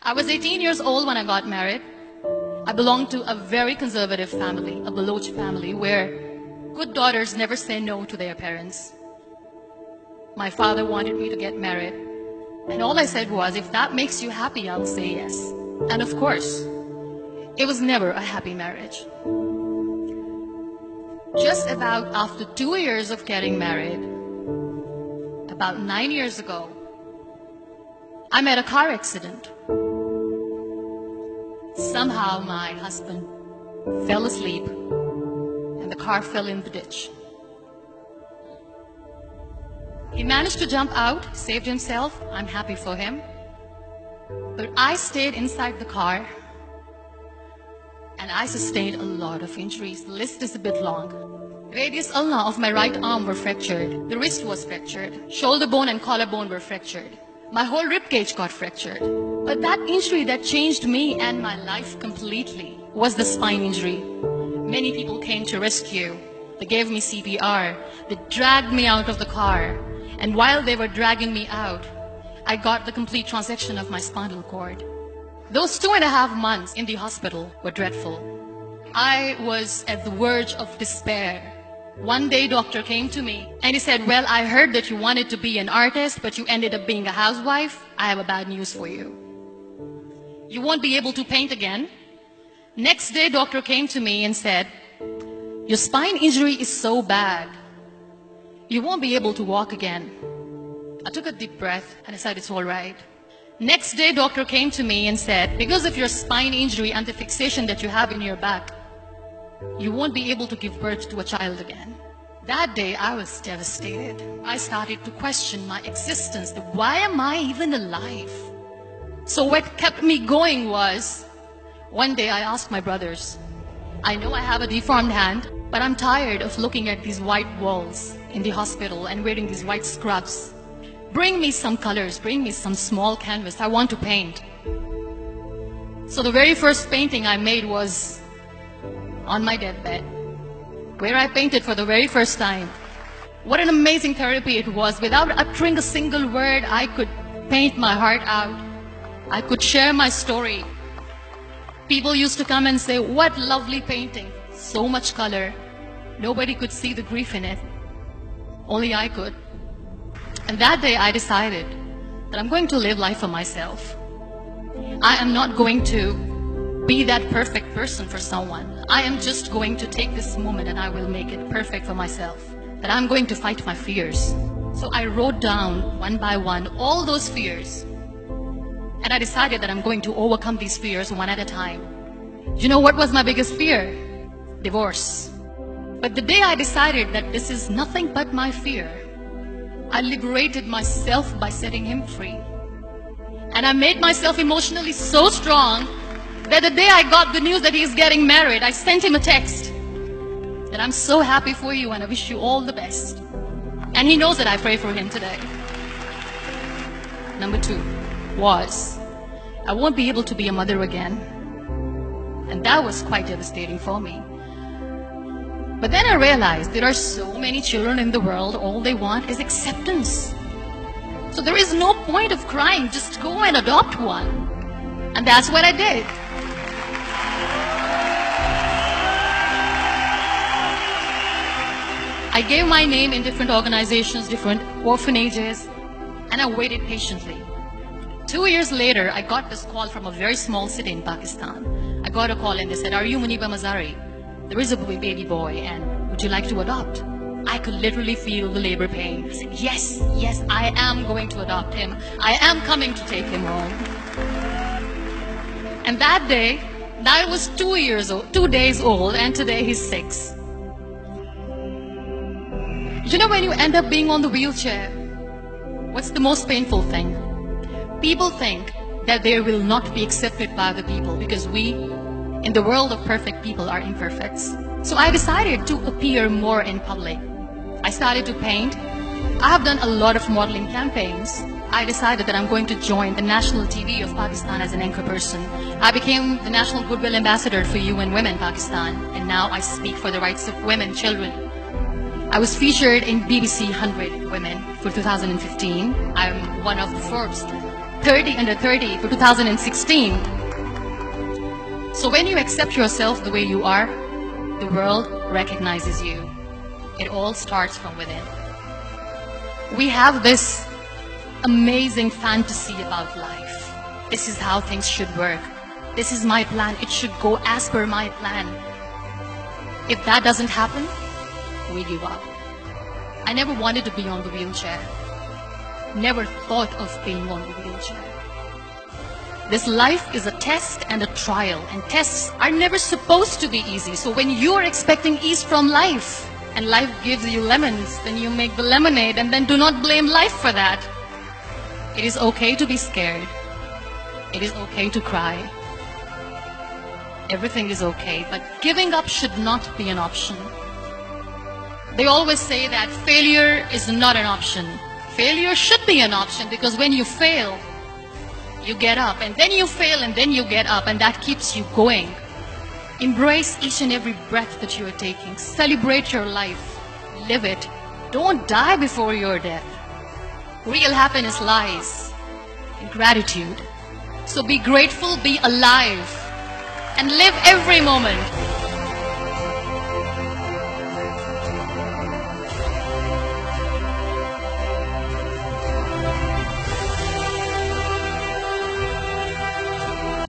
I was 18 years old when I got married. I belonged to a very conservative family, a Baloch family, where good daughters never say no to their parents. My father wanted me to get married, and all I said was, if that makes you happy, I'll say yes. And of course, it was never a happy marriage. Just about after 2 years of getting married, about 9 years ago, I met a car accident. Somehow my husband fell asleep and the car fell in the ditch. He managed to jump out, saved himself. I'm happy for him. But I stayed inside the car and I sustained a lot of injuries. The list is a bit long. Radius ulna of my right arm were fractured. The wrist was fractured. Shoulder bone and collarbone were fractured. My whole rib cage got fractured. But that injury that changed me and my life completely was the spine injury. Many people came to rescue. They gave me CPR. They dragged me out of the car. And while they were dragging me out, I got the complete transection of my spinal cord. Those 2.5 months in the hospital were dreadful. I was at the verge of despair. One day, doctor came to me and he said, well, I heard that you wanted to be an artist, but you ended up being a housewife. I have a bad news for you. You won't be able to paint again. Next day, doctor came to me and said, your spine injury is so bad, you won't be able to walk again. I took a deep breath and I said, it's all right. Next day, doctor came to me and said, because of your spine injury and the fixation that you have in your back, you won't be able to give birth to a child again. That day, I was devastated. I started to question my existence. Why am I even alive? So what kept me going was, one day I asked my brothers, I know I have a deformed hand, but I'm tired of looking at these white walls in the hospital and wearing these white scrubs. Bring me some colors, bring me some small canvas. I want to paint. So the very first painting I made was on my deathbed, where I painted for the very first time. What an amazing therapy it was. Without uttering a single word, I could paint my heart out. I could share my story. People used to come and say, what lovely painting. So much color. Nobody could see the grief in it. Only I could. And that day I decided that I'm going to live life for myself. I am not going to be that perfect person for someone. I am just going to take this moment and I will make it perfect for myself. That I'm going to fight my fears. So I wrote down one by one all those fears. And I decided that I'm going to overcome these fears one at a time. You know what was my biggest fear? Divorce. But the day I decided that this is nothing but my fear, I liberated myself by setting him free. And I made myself emotionally so strong that the day I got the news that he's getting married, I sent him a text that I'm so happy for you and I wish you all the best. And he knows that I pray for him today. Number 2 was, I won't be able to be a mother again. And that was quite devastating for me. But then I realized there are so many children in the world, all they want is acceptance. So there is no point of crying, just go and adopt one. And that's what I did. I gave my name in different organizations, different orphanages, and I waited patiently. 2 years later, I got this call from a very small city in Pakistan. I got a call and they said, are you Muniba Mazari? There is a baby boy and would you like to adopt? I could literally feel the labor pain. I said, yes, yes, I am going to adopt him. I am coming to take him home. And that day, I was 2 days old, and today he's 6. You know, when you end up being on the wheelchair, what's the most painful thing? People think that they will not be accepted by the people because we, in the world of perfect people, are imperfects. So I decided to appear more in public. I started to paint. I have done a lot of modeling campaigns. I decided that I'm going to join the national TV of Pakistan as an anchor person. I became the National Goodwill Ambassador for UN Women Pakistan, and now I speak for the rights of women, children. I was featured in BBC 100 Women for 2015. I'm one of the Forbes 30 under 30 for 2016. So when you accept yourself the way you are, the world recognizes you. It all starts from within. We have this amazing fantasy about life. This is how things should work. This is my plan. It should go as per my plan. If that doesn't happen, we give up. I never wanted to be on the wheelchair. Never thought of being on the wheelchair. This life is a test and a trial, and tests are never supposed to be easy. So when you are expecting ease from life, and life gives you lemons, then you make the lemonade, and then do not blame life for that. It is okay to be scared. It is okay to cry. Everything is okay, but giving up should not be an option. They always say that failure is not an option. Failure should be an option, because when you fail, you get up, and then you fail, and then you get up, and that keeps you going. Embrace each and every breath that you are taking. Celebrate your life. Live it. Don't die before your death. Real happiness lies in gratitude. So be grateful, be alive, and live every moment.